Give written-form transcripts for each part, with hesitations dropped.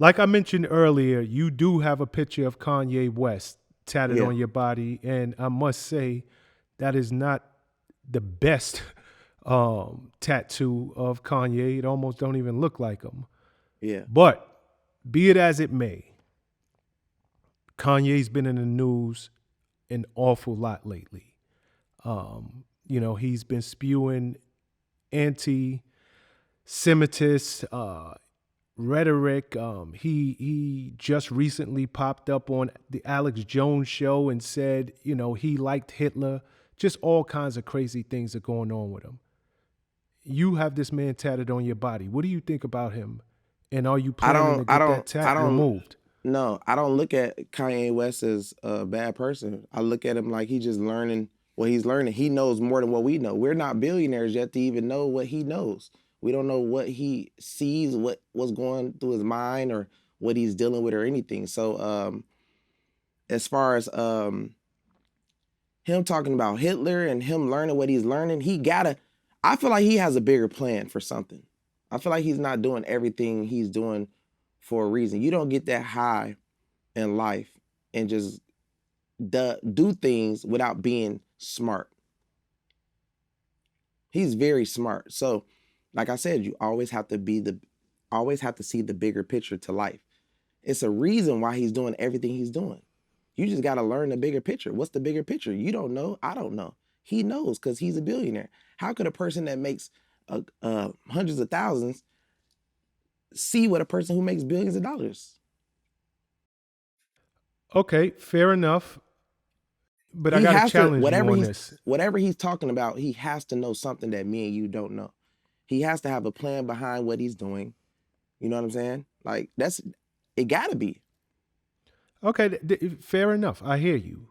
like I mentioned earlier, you do have a picture of Kanye West tatted Yeah. on your body, and I must say that is not the best tattoo of Kanye. It almost don't even look like him. Yeah. But be it as it may, Kanye's been in the news an awful lot lately. He's been spewing anti-Semitist rhetoric. He just recently popped up on the Alex Jones show and said, he liked Hitler. Just all kinds of crazy things are going on with him. You have this man tatted on your body. What do you think about him? And are you I planning don't to I get don't that I tat don't removed? no, I don't look at Kanye West as a bad person. I look at him like he's just learning what he's learning. He knows more than what we know. We're not billionaires yet to even know what he knows. We don't know what he sees, what's going through his mind or what he's dealing with or anything. So as far as him talking about Hitler and him learning what he's learning, I feel like he has a bigger plan for something. I feel like he's not doing everything he's doing for a reason. You don't get that high in life and just do things without being smart. He's very smart. So, like I said, you always have to see the bigger picture to life. It's a reason why he's doing everything he's doing. You just got to learn the bigger picture. What's the bigger picture? You don't know. I don't know. He knows because he's a billionaire. How could a person that makes hundreds of thousands see what a person who makes billions of dollars? Okay, fair enough. But I He got to has to challenge you on this. whatever he's talking about. He has to know something that me and you don't know. He has to have a plan behind what he's doing. You know what I'm saying? Like it. Got to be. Okay, fair enough. I hear you.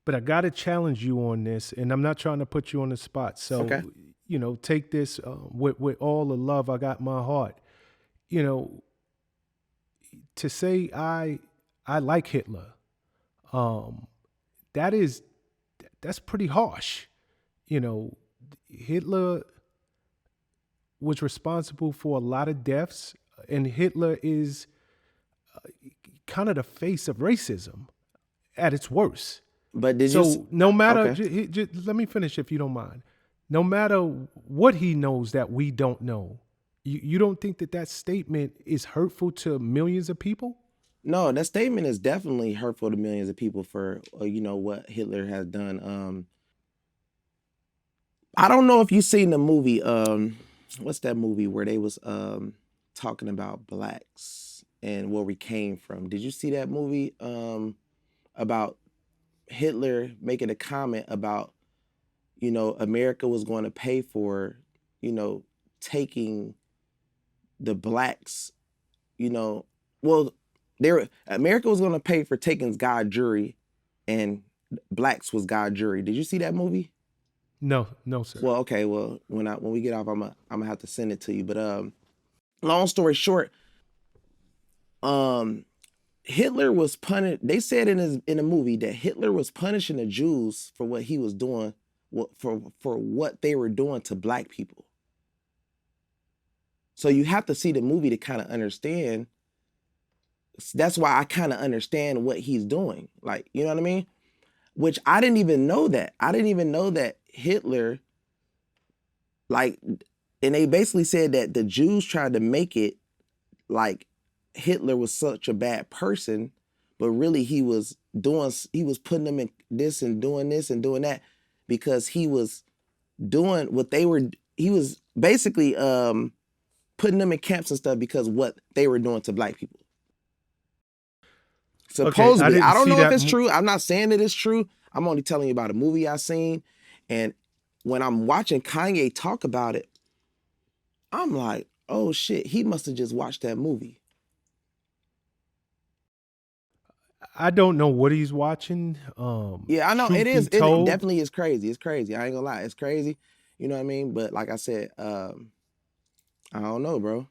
But I got to challenge you on this, and I'm not trying to put you on the spot. So, Okay. take this with all the love I got in my heart. You know, to say I like Hitler, um, that is that's pretty harsh. You know, Hitler was responsible for a lot of deaths, and Hitler is kind of the face of racism at its worst. But did you? So no matter, Okay. let me finish if you don't mind. No matter what he knows that we don't know, you don't think that statement is hurtful to millions of people? No, that statement is definitely hurtful to millions of people for what Hitler has done. I don't know if you've seen the movie. What's that movie where they was talking about blacks and where we came from? Did you see that movie about Hitler making a comment about America was going to pay for taking the blacks, well, America was going to pay for taking God jury, and blacks was God jury. Did you see that movie? No, no, sir. Well, okay. Well, when we get off, I'm gonna have to send it to you. But long story short, um, Hitler was punished. They said in the movie that Hitler was punishing the Jews for what he was doing, for what they were doing to black people. So you have to see the movie to kind of understand. That's why I kind of understand what he's doing. Like, you know what I mean? Which I didn't even know that. I didn't even know that Hitler, like, and they basically said that the Jews tried to make it like Hitler was such a bad person, but really he was putting them in this and doing that because he was doing what he was basically putting them in camps and stuff because what they were doing to black people. Okay, I Supposedly, didn't I don't see know if that. it's true. I'm not saying that it's true. I'm only telling you about a movie I seen. And when I'm watching Kanye talk about it, I'm like, oh shit, he must have just watched that movie. I don't know what he's watching. Yeah, I know it Truth be is. It told, definitely is crazy. It's crazy. I ain't gonna lie. It's crazy. You know what I mean? But like I said, I don't know, bro.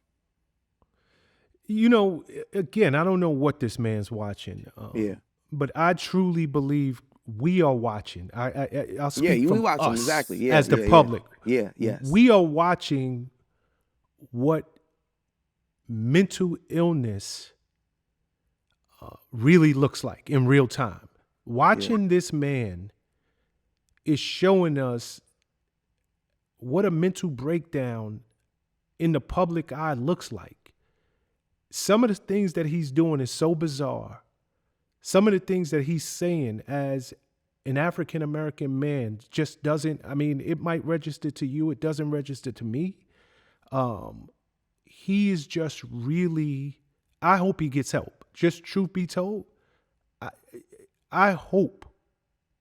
again, I don't know what this man's watching, Yeah. but I truly believe we are watching. I'll Yeah, speak we from watching exactly. us Yeah, as the yeah, yeah. public. Yeah, yes. We are watching what mental illness really looks like in real time. Watching this man is showing us what a mental breakdown in the public eye looks like. Some of the things that he's doing is so bizarre. Some of the things that he's saying as an African-American man just doesn't, I mean, it might register to you. It doesn't register to me. He is just really, I hope he gets help. Just truth be told, I hope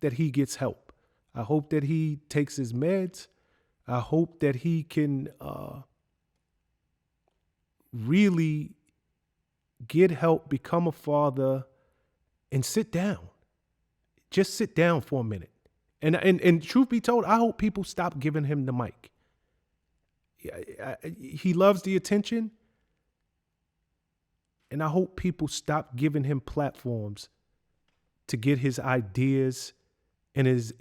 that he gets help. I hope that he takes his meds. I hope that he can really get help, become a father, and sit down. Just sit down for a minute. And truth be told, I hope people stop giving him the mic. He loves the attention. And I hope people stop giving him platforms to get his ideas and his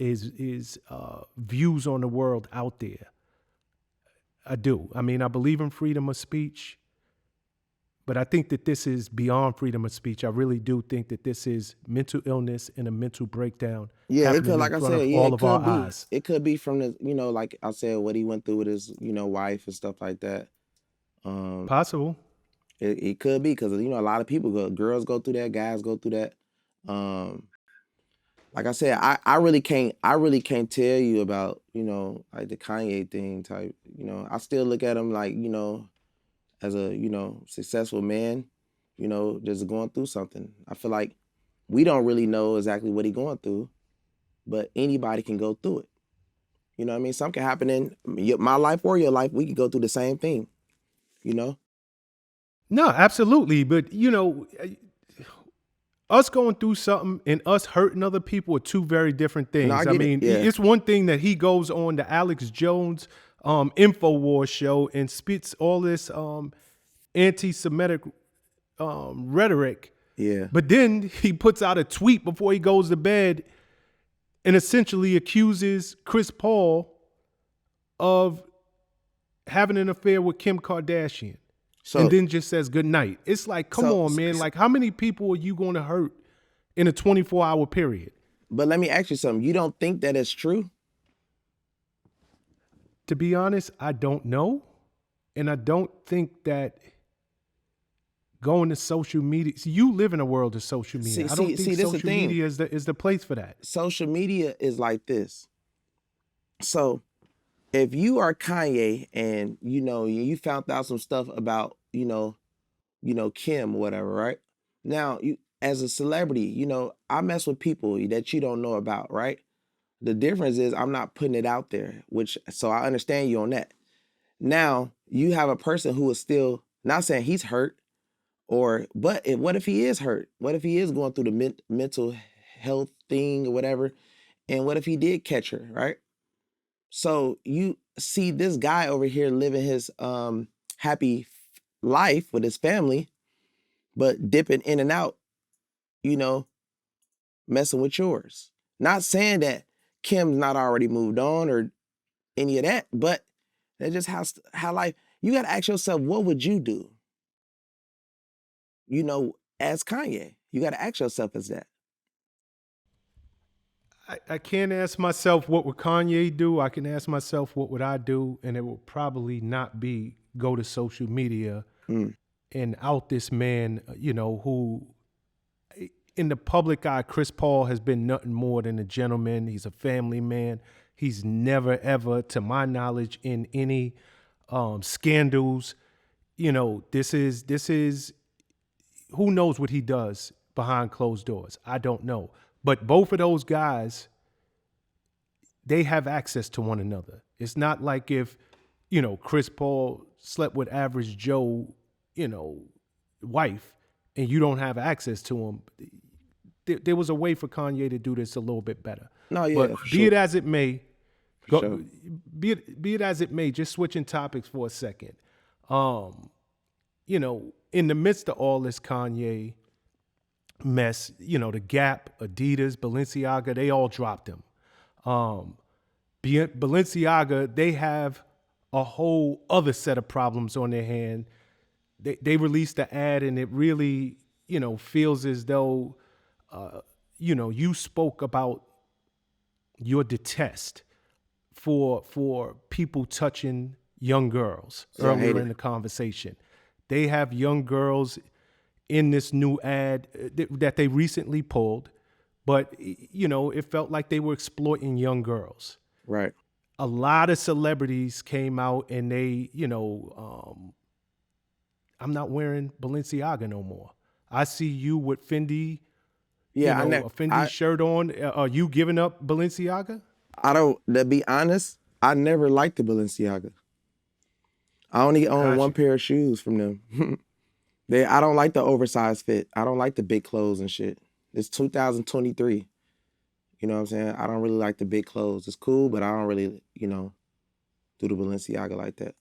views on the world out there. I do. I mean, I believe in freedom of speech, but I think that this is beyond freedom of speech. I really do think that this is mental illness and a mental breakdown. Yeah, it could, like I said, yeah, all it of our could be. eyes. It could be from the, like I said, what he went through with his, wife and stuff like that. Possible. It could be because a lot of people girls go through that, guys go through that. Like I said, I really can't tell you about like the Kanye thing type. I still look at him like as a successful man, just going through something. I feel like we don't really know exactly what he's going through, but anybody can go through it. You know what I mean? Something can happen in my life or your life. We could go through the same thing. No, absolutely. But, us going through something and us hurting other people are two very different things. No, I mean, it's one thing that he goes on the Alex Jones InfoWars show and spits all this anti-Semitic rhetoric. Yeah. But then he puts out a tweet before he goes to bed and essentially accuses Chris Paul of having an affair with Kim Kardashian. And then just says good night. It's like, come on, man. Like, how many people are you going to hurt in a 24-hour period? But let me ask you something. You don't think that it's true? To be honest, I don't know. And I don't think that going to social media. See, you live in a world of social media. I don't think social media is the place for that. Social media is like this. So if you are Kanye and you found out some stuff about Kim or whatever, right? Now you as a celebrity, I mess with people that you don't know about, right? The difference is I'm not putting it out there, so I understand you on that. Now you have a person who is still not saying he's hurt, but what if he is hurt? What if he is going through the mental health thing or whatever? And what if he did catch her, right? So you see this guy over here living his happy life with his family, but dipping in and out, messing with yours. Not saying that Kim's not already moved on or any of that, but that's just how life. You got to ask yourself, what would you do? As Kanye, you got to ask yourself as that. I can't ask myself what would Kanye do. I can ask myself what would I do, and it will probably not be go to social media and out this man, who in the public eye, Chris Paul has been nothing more than a gentleman. He's a family man. He's never, ever, to my knowledge, in any scandals. This is who knows what he does behind closed doors. I don't know. But both of those guys, they have access to one another. It's not like if, Chris Paul slept with average Joe, wife, and you don't have access to him. There was a way for Kanye to do this a little bit better. No, yeah, but be it as it may, be it as it may, just switching topics for a second. In the midst of all this Kanye mess, the Gap, Adidas, Balenciaga, they all dropped him. Balenciaga, they have a whole other set of problems on their hand they released the ad, and it really, feels as though, you spoke about your detest for people touching young girls Yeah, I hate earlier it. in the conversation. They have young girls in this new ad that they recently pulled, but it felt like they were exploiting young girls. Right. A lot of celebrities came out and they, I'm not wearing Balenciaga no more. I see you with Fendi, Yeah, a Fendi shirt on. Are you giving up Balenciaga? I don't, to be honest, I never liked the Balenciaga. I only own one Gotcha. pair of shoes from them. I don't like the oversized fit. I don't like the big clothes and shit. It's 2023. You know what I'm saying? I don't really like the big clothes. It's cool, but I don't really, do the Balenciaga like that.